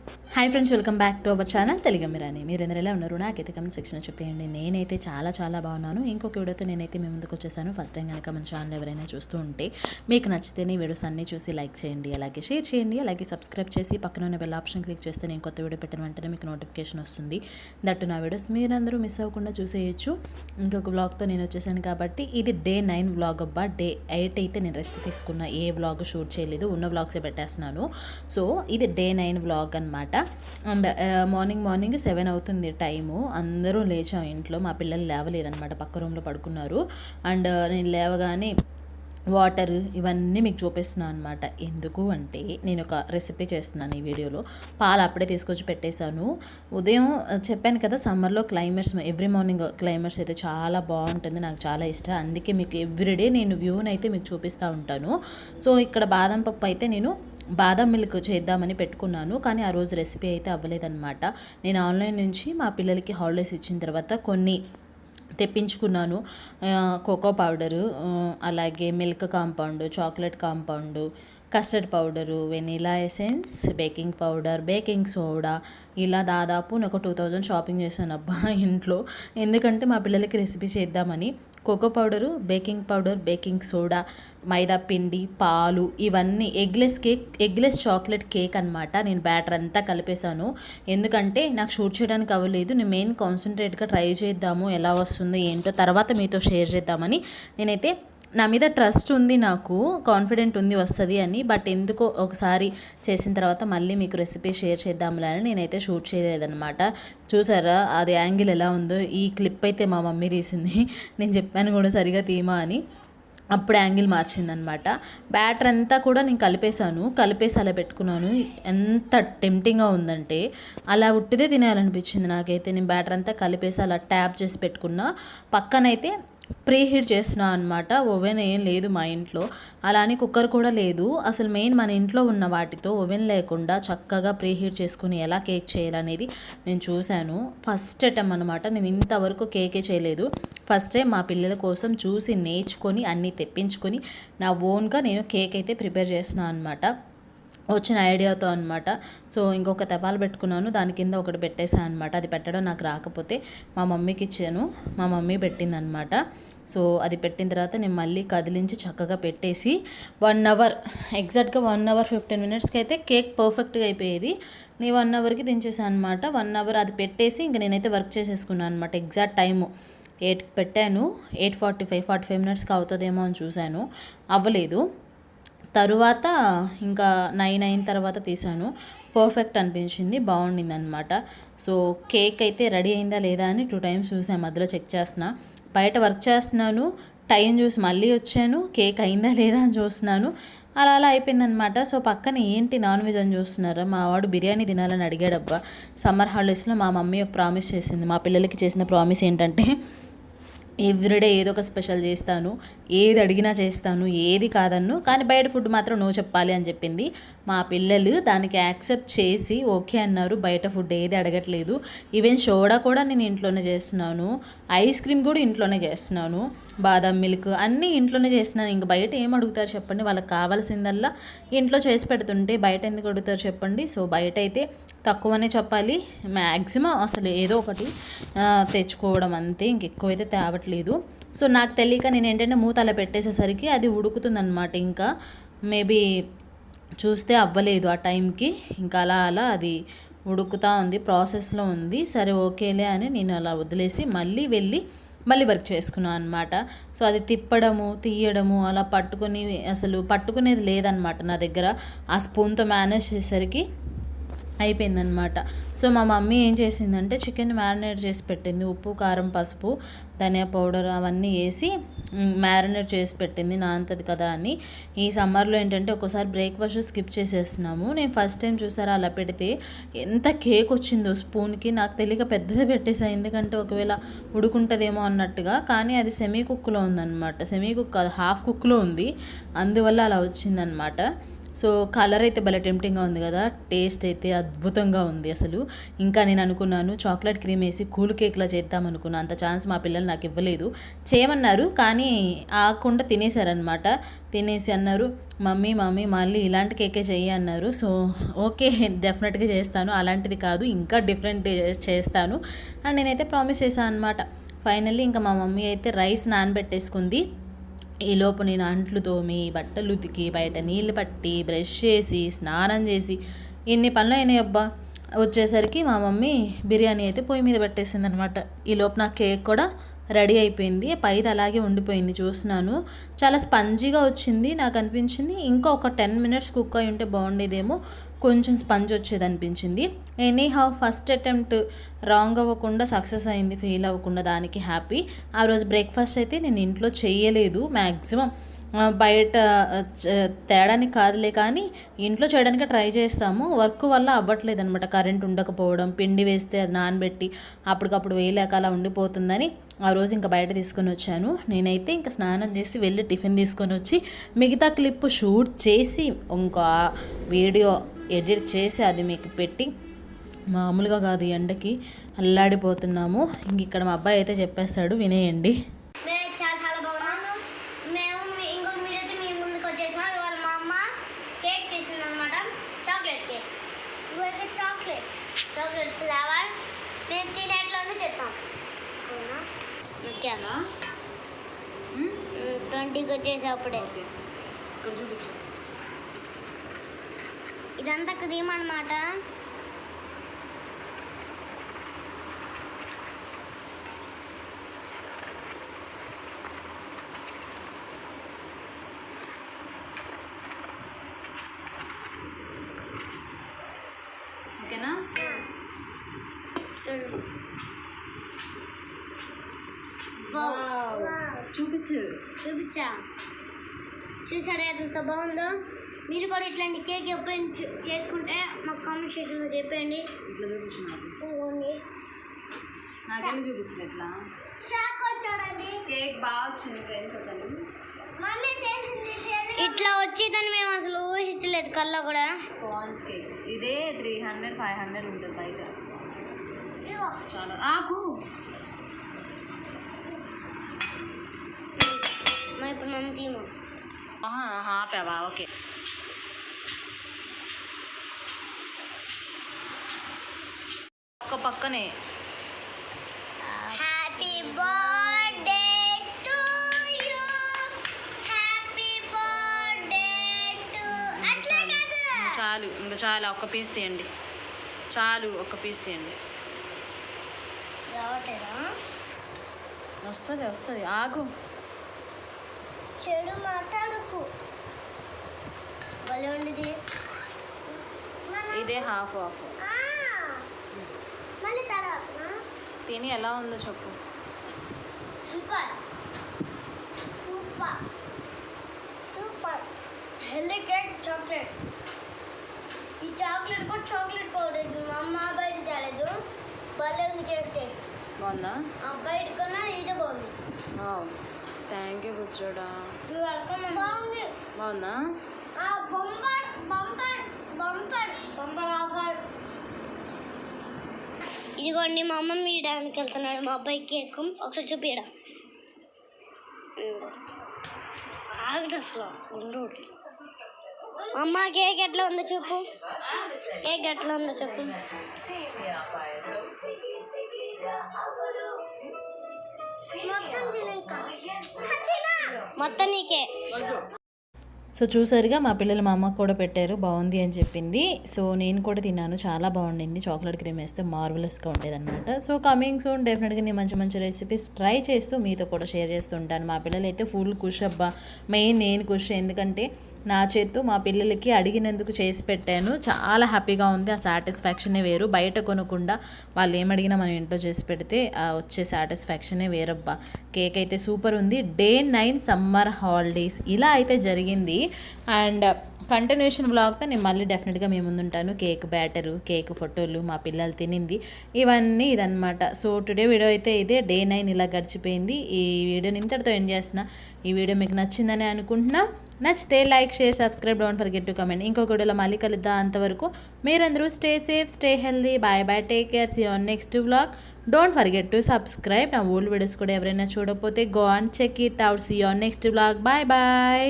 Hi friends, welcome back to our channel తెలుగమ్మిరాని. మీరు ఎలా ఉన్నారు? నాకైతే కమెంట్ సెక్షన్ చెప్పేయండి. నేనైతే చాలా బాగున్నాను. ఇంకొక వీడియోతో నేనైతే మీ ముందుకు వచ్చేసాను. ఫస్ట్ టైం కనుక మన ఛానల్ ఎవరైనా చూస్తూ ఉంటే మీకు నచ్చితేనే వీడియోస్ అన్నీ చూసి లైక్ చేయండి, అలాగే షేర్ చేయండి, అలాగే సబ్స్క్రైబ్ చేసి పక్కన ఉన్న బెల్ ఆప్షన్ క్లిక్ చేస్తే నేను కొత్త వీడియో పెట్టిన వెంటనే మీకు నోటిఫికేషన్ వస్తుంది. దట్టు నా వీడియోస్ మీరందరూ మిస్ అవ్వకుండా చూసేయచ్చు. ఇంకొక వ్లాగ్తో నేను వచ్చేసాను కాబట్టి ఇది డే 9 వ్లాగ్ అబ్బా. డే 8 అయితే నేను రెస్ట్ తీసుకున్నా, ఏ వ్లాగ్ షూట్ చేయలేదు, ఉన్న వ్లాగ్సే పెట్టేస్తున్నాను. సో ఇది డే 9 వ్లాగ్ అనమాట. అండ్ మార్నింగ్ 7 అవుతుంది టైము. అందరూ లేచాం ఇంట్లో. మా పిల్లలు లేవలేదనమాట, పక్క రూమ్లో పడుకున్నారు. అండ్ నేను లేవగానే వాటర్ ఇవన్నీ మీకు చూపిస్తున్నాను అనమాట. ఎందుకు అంటే నేను ఒక రెసిపీ చేస్తున్నాను ఈ వీడియోలో. పాలు అప్పుడే తీసుకొచ్చి పెట్టేశాను. ఉదయం చెప్పాను కదా, సమ్మర్లో క్లైమేట్స్ ఎవ్రీ మార్నింగ్ క్లైమేట్స్ అయితే చాలా బాగుంటుంది, నాకు చాలా ఇష్టం. అందుకే మీకు ఎవ్రీడే నేను వ్యూని అయితే మీకు చూపిస్తూ ఉంటాను. సో ఇక్కడ బాదం పప్పు అయితే నేను బాదం మిల్క్ చేద్దామని పెట్టుకున్నాను, కానీ ఆ రోజు రెసిపీ అయితే అవ్వలేదన్నమాట. నేను ఆన్లైన్ నుంచి మా పిల్లలకి హాలిడేస్ ఇచ్చిన తర్వాత కొన్ని తెప్పించుకున్నాను. కోకో పౌడరు, అలాగే milk compound, chocolate compound, custard powder, vanilla essence, baking powder, baking soda, ఇలా దాదాపు నేను ఒక 2000 షాపింగ్ చేశాను అబ్బా ఇంట్లో. ఎందుకంటే మా పిల్లలకి రెసిపీ చేద్దామని. Cocoa powder, baking powder, baking soda, maida పిండి, పాలు, ఇవన్నీ ఎగ్లెస్ చాక్లెట్ కేక్ అనమాట. నేను బ్యాటర్ అంతా కలిపేశాను. ఎందుకంటే నాకు షూట్ చేయడానికి అవ్వలేదు. నేను మెయిన్ కాన్సన్ట్రేట్గా ట్రై చేద్దాము, ఎలా వస్తుందో ఏంటో తర్వాత మీతో షేర్ చేద్దామని. నేనైతే నా మీద ట్రస్ట్ ఉంది, నాకు కాన్ఫిడెంట్ ఉంది వస్తుంది అని. బట్ ఎందుకో ఒకసారి చేసిన తర్వాత మళ్ళీ మీకు రెసిపీ షేర్ చేద్దాంలే అని నేనైతే షూట్ చేయలేదన్నమాట. చూసారా అది యాంగిల్ ఎలా ఉందో? ఈ క్లిప్ అయితే మా మమ్మీ తీసింది. నేను చెప్పాను కూడా సరిగా తీమా అని, అప్పుడు యాంగిల్ మార్చిందనమాట. బ్యాటర్ అంతా కూడా నేను కలిపేసి అలా పెట్టుకున్నాను. ఎంత టెంప్టింగ్గా ఉందంటే అలా ఉట్టిదే తినేయాలనిపించింది నాకైతే. నేను బ్యాటర్ అంతా కలిపేసి అలా ట్యాప్ చేసి పెట్టుకున్నా. పక్కనైతే ప్రీ హీట్ చేస్తున్నా అనమాట. ఓవెన్ ఏం లేదు మా ఇంట్లో, అలా అని కుక్కర్ కూడా లేదు. అసలు మెయిన్ మన ఇంట్లో ఉన్న వాటితో ఓవెన్ లేకుండా చక్కగా ప్రీ హీట్ చేసుకుని ఎలా కేక్ చేయాలనేది నేను చూశాను. ఫస్ట్ అటెంప్ట్ అనమాట. నేను ఇంతవరకు కేకే చేయలేదు. ఫస్ట్ టైం మా పిల్లల కోసం చూసి నేర్చుకొని అన్నీ తెప్పించుకొని నా ఓన్గా నేను కేక్ అయితే ప్రిపేర్ చేస్తున్నాను అనమాట, వచ్చిన ఐడియాతో అనమాట. సో ఇంకొక తెపాలు పెట్టుకున్నాను, దాని కింద ఒకటి పెట్టేశాను అనమాట. అది పెట్టడం నాకు రాకపోతే మా మమ్మీకి ఇచ్చాను, మా మమ్మీ పెట్టిందనమాట. సో అది పెట్టిన తర్వాత నేను మళ్ళీ కదిలించి చక్కగా పెట్టేసి 1 అవర్, ఎగ్జాక్ట్గా 1 అవర్ 15 మినిట్స్కి అయితే కేక్ పర్ఫెక్ట్గా అయిపోయేది. నేను 1 అవర్కి దించేసాను అనమాట. 1 అవర్ అది పెట్టేసి ఇంక నేనైతే వర్క్ చేసేసుకున్నాను అనమాట. ఎగ్జాక్ట్ టైము 8కి పెట్టాను, 8:45 మినిట్స్కి అవుతుందేమో అని చూశాను, అవ్వలేదు. తరువాత ఇంకా 9 అయిన తర్వాత తీసాను. పర్ఫెక్ట్ అనిపించింది, బాగుండింది అనమాట. సో కేక్ అయితే రెడీ అయిందా లేదా అని 2 టైమ్స్ చూసాను, మధ్యలో చెక్ చేస్తున్నా. బయట వర్క్ చేస్తున్నాను, టైం చూసి మళ్ళీ వచ్చాను, కేక్ అయిందా లేదా అని చూస్తున్నాను. అలా అయిపోయిందనమాట. సో పక్కన ఏంటి నాన్ వెజ్ అని చూస్తున్నారా? మా వాడు బిర్యానీ తినాలని అడిగాడబ్బా. సమ్మర్ హాలిడేస్లో మా మమ్మీ ఒక ప్రామిస్ చేసింది. మా పిల్లలకి చేసిన ప్రామిస్ ఏంటంటే ఎవ్రీడే ఏదో ఒక స్పెషల్ చేస్తాను, ఏది అడిగినా చేస్తాను, ఏది కాదన్ను, కానీ బయట ఫుడ్ మాత్రం నో చెప్పాలి అని చెప్పింది. మా పిల్లలు దానికి యాక్సెప్ట్ చేసి ఓకే అన్నారు. బయట ఫుడ్ ఏది అడగట్లేదు. ఈవెన్ సోడా కూడా నేను ఇంట్లోనే చేస్తున్నాను, ఐస్ క్రీమ్ కూడా ఇంట్లోనే చేస్తున్నాను, బాదం మిల్క్ అన్నీ ఇంట్లోనే చేస్తున్నాను. ఇంక బయట ఏం అడుగుతారు చెప్పండి? వాళ్ళకి కావాల్సిందల్లా ఇంట్లో చేసి పెడుతుంటే బయట ఎందుకు అడుగుతారు చెప్పండి? సో బయట అయితే తక్కువనే చెప్పాలి, మ్యాక్సిమం అసలు ఏదో ఒకటి తెచ్చుకోవడం అంతే, ఇంకెక్కువైతే తేవట్లేదు. సో నాకు తెలియక నేను ఏంటంటే మూత అలా పెట్టేసేసరికి అది ఉడుకుతుందన్నమాట. ఇంకా మేబీ చూస్తే అవ్వలేదు ఆ టైంకి. ఇంకా అలా అది ఉడుకుతూ ఉంది, ప్రాసెస్లో ఉంది. సరే ఓకేలే అని నేను అలా వదిలేసి మళ్ళీ వర్క్ చేసుకున్నాను అనమాట. సో అది తిప్పడము తీయడము అలా అసలు పట్టుకునేది లేదనమాట నా దగ్గర. ఆ స్పూన్తో మేనేజ్ చేసేసరికి అయిపోయిందనమాట. సో మా మమ్మీ ఏం చేసిందంటే చికెన్ మ్యారినేట్ చేసి పెట్టింది. ఉప్పు, కారం, పసుపు, ధనియా పౌడర్ అవన్నీ వేసి మ్యారినేట్ చేసి పెట్టింది, నాంతది కదా అని. ఈ సమ్మర్లో ఏంటంటే ఒక్కోసారి బ్రేక్ఫాస్ట్ స్కిప్ చేసేస్తున్నాము. నేను ఫస్ట్ టైం చూసారా అలా పెడితే ఎంత కేక్ వచ్చిందో స్పూన్కి. నాకు తెలియక పెద్దది పెట్టేసా, ఎందుకంటే ఒకవేళ ఉడుకుంటుందేమో అన్నట్టుగా. కానీ అది సెమీ కుక్లో ఉందన్నమాట. సెమీ కుక్ కాదు, హాఫ్ కుక్లో ఉంది, అందువల్ల అలా వచ్చిందనమాట. సో కలర్ అయితే భలే టెంప్టింగ్గా ఉంది కదా, టేస్ట్ అయితే అద్భుతంగా ఉంది అసలు. ఇంకా నేను అనుకున్నాను చాక్లెట్ క్రీమ్ వేసి కూల్ కేక్లా చేద్దాం అనుకున్నాను, అంత ఛాన్స్ మా పిల్లలు నాకు ఇవ్వలేదు. చేయమన్నారు కానీ ఆకుండా తినేశారనమాట. తినేసి అన్నారు, మమ్మీ మమ్మీ మళ్ళీ ఇలాంటి కేకే చెయ్యి అన్నారు. సో ఓకే డెఫినెట్గా చేస్తాను, అలాంటిది కాదు ఇంకా డిఫరెంట్ చేస్తాను అని నేనైతే ప్రామిస్ చేశాను అనమాట. ఫైనల్లీ ఇంకా మా మమ్మీ అయితే రైస్ నానబెట్టేసుకుంది. ఈలోపు నేను అంట్లు తోమి, బట్టలు ఉతికి, బయట నీళ్ళు పట్టి, బ్రష్ చేసి, స్నానం చేసి ఎన్ని పనులు అయినాయి అబ్బా. వచ్చేసరికి మా మమ్మీ బిర్యానీ అయితే పొయ్యి మీద పెట్టేసింది అనమాట. ఈలోపు నా కేక్ కూడా రెడీ అయిపోయింది, పైది అలాగే ఉండిపోయింది. చూస్తున్నాను చాలా స్పంజీగా వచ్చింది, నాకు అనిపించింది ఇంకా ఒక 10 minutes కుక్ అయి ఉంటే బాగుండేదేమో, కొంచెం స్పంజ్ వచ్చేది అనిపించింది. Any how first attempt wrong అవ్వకుండా సక్సెస్ అయింది, ఫెయిల్ అవ్వకుండా, దానికి హ్యాపీ. ఆ రోజు బ్రేక్ఫాస్ట్ అయితే నేను ఇంట్లో చేయలేదు, మ్యాక్సిమం బయట తేడానికి కాదులే కానీ ఇంట్లో చేయడానికి ట్రై చేస్తాము. వర్క్ వల్ల అవ్వట్లేదు అనమాట, కరెంట్ ఉండకపోవడం, పిండి వేస్తే అది నానబెట్టి అప్పటికప్పుడు వేయలేక అలా ఉండిపోతుందని ఆ రోజు ఇంకా బయట తీసుకొని వచ్చాను. నేనైతే ఇంకా స్నానం చేసి వెళ్ళి టిఫిన్ తీసుకొని వచ్చి మిగతా క్లిప్ షూట్ చేసి ఇంకా వీడియో ఎడిట్ చేసి అది మీకు పెట్టి, మామూలుగా కాదు ఎండకి అల్లాడిపోతున్నాము. ఇంక ఇక్కడ మా అబ్బాయి అయితే చెప్పేస్తాడు, వినేయండి. చాక్లెట్ ఫ్లేవర్ నేను తినేట్లో చెప్తాం 20కి వచ్చేసేప్పుడే ఇదంతా క్రీమ్ అనమాట. ఓకేనా? చూపించా చూసారా ఎంత బాగుందో. మీరు కూడా ఇట్లాంటి కేక్ ఎప్పుడైనా చేసుకుంటే మాకు కామెంట్ సెక్షన్లో చెప్పండి. ఇట్లా చూపించిన ఎట్లా చూడండి కేక్ బాగా వచ్చింది ఫ్రెండ్స్. అసలు మమ్మీ చేసింది ఇట్లా వచ్చిందని మేము అసలు ఊహించలేదు కల్లో కూడా. స్పాంజ్ కేక్ ఇదే 300-500 ఉంటుంది బయట. చాలా ఆకు ఇప్పుడు మనం తీము ఆపావా? ఓకే. ఒక పక్కనే happy birthday to you, happy birthday to. అట్లా కాదు, చాలు ఇంకా చాలా, ఒక్క పీస్ తీయండి చాలు, ఒక్క పీస్ తీయండి. వస్తుంది ఆగు. చెడు మాట్లాడుకు భలే ఉండేది. ఇదే హాఫ్ మళ్ళీ తర్వాత తిని ఎలా ఉందో చెప్పు. Super super super. Healthy cake chocolate. ఈ చాక్లెట్ కూడా చాక్లెట్ పౌడర్ వేసింది మా అమ్మ, బయట తేలేదు. భలే ఉంది కేక్ టేస్ట్. బాగుందా? బయట కన్నా ఇదే బాగుంది. థ్యాంక్ యూ బుజ్జోడా. బాగుంది. బాగుందా? Bumper bumper bumper bumper offer. ఇదిగోండి మా అమ్మ మీయడానికి వెళ్తున్నాడు మా అబ్బాయి కేక్. ఒకసారి చూపియడా ఆగదు అసలు ఉండు. అమ్మ కేక్ ఎట్లా ఉందో చెప్పు, కేక్ ఎట్లా ఉందో చెప్పు. మొత్తం నీకే. సో చూసారుగా మా పిల్లలు మా అమ్మకు కూడా పెట్టారు, బాగుంది అని చెప్పింది. సో నేను కూడా తిన్నాను, చాలా బాగుండింది. చాక్లెట్ క్రీమ్ వేస్తే మార్వలస్గా ఉండేదన్నమాట. సో కమింగ్ సూన్ డెఫినెట్గా నేను మంచి మంచి రెసిపీస్ ట్రై చేస్తూ మీతో కూడా షేర్ చేస్తూ ఉంటాను. మా పిల్లలు అయితే ఫుల్ ఖుష్ అబ్బా, మెయిన్ నేను ఖుష్, ఎందుకంటే నా చేత్తో మా పిల్లలకి అడిగినందుకు చేసి పెట్టాను. చాలా హ్యాపీగా ఉంది, ఆ సాటిస్ఫాక్షనే వేరు. బయట కొనకుండా వాళ్ళు ఏమడిగినా మనం ఇంట్లో చేసి పెడితే వచ్చే సాటిస్ఫాక్షనే వేరబ్బా. కేక్ అయితే సూపర్ ఉంది. Day 9 సమ్మర్ హాలిడేస్ ఇలా అయితే జరిగింది. అండ్ కంటిన్యూషన్ వ్లాగ్తో నేను మళ్ళీ డెఫినెట్గా మీ ముందుంటాను. కేక్ బ్యాటరు, కేక్ ఫోటోలు, మా పిల్లలు తినింది, ఇవన్నీ ఇదనమాట. సో టుడే వీడియో అయితే ఇదే. Day 9 ఇలా గడిచిపోయింది. ఈ వీడియోని ఇంతటితో ఎండ్ చేస్తున్నా. ఈ వీడియో మీకు నచ్చిందని అనుకుంటున్నా. నచ్చితే like share subscribe don't forget to comment. ఇంకొక వీడియోలో మళ్ళీ కలుద్దాం. అంతవరకు మీరందరూ stay safe, stay healthy. Bye bye, take care, see on next vlog. Don't forget to subscribe. నా ఓల్డ్ వీడియోస్ కూడా ఎవరైనా చూడకపోతే go and check it out. See on next vlog. Bye bye.